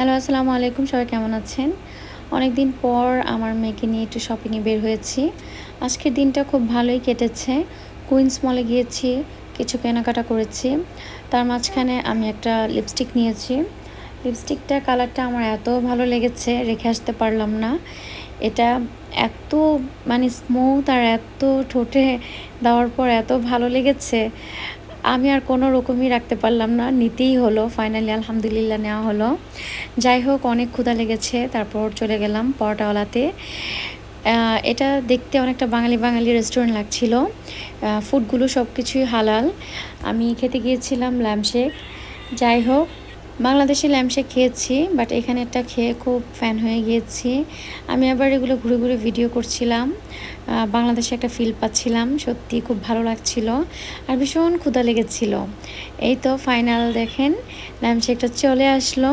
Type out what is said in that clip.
Hello, আসসালামু আলাইকুম। সবাই কেমন আছেন? অনেক দিন পর আমার মেয়েকে নিয়ে একটু শপিংয়ে বের হয়েছি। আজকের দিনটা খুব ভালোই কেটেছে। কুইন্স মলে গিয়েছি, কিছু কেনাকাটা করেছি। তার মাঝখানে আমি একটা লিপস্টিক নিয়েছি। লিপস্টিকটার কালারটা আমার এত ভালো লেগেছে, রেখে আসতে পারলাম না। এটা এত মানে স্মুথ আর এত ঠোঁটে দেওয়ার পর এত ভালো লেগেছে, আমি আর কোনো রকমই রাখতে পারলাম না, নিতেই হলো। ফাইনালি আলহামদুলিল্লাহ নেওয়া হলো। যাই হোক, অনেক ক্ষুধা লেগেছে, তারপর চলে গেলাম পরোটাওয়ালাতে। এটা দেখতে অনেকটা বাঙালি বাঙালি রেস্টুরেন্ট লাগছিল। ফুডগুলো সব কিছুই হালাল। আমি খেতে গিয়েছিলাম ল্যাম্প শেক। যাই হোক, বাংলাদেশি ল্যাম্প শেক খেয়েছি, বাট এখানেরটা খেয়ে খুব ফ্যান হয়ে গিয়েছি। আমি আবার এগুলো ঘুরে ঘুরে ভিডিও করছিলাম। বাংলাদেশে একটা ফিল পাচ্ছিলাম, সত্যি খুব ভালো লাগছিল আর ভীষণ ক্ষুধা লেগেছিল। এই তো ফাইনাল দেখেন, ল্যাম্প শেকটা চলে আসলো।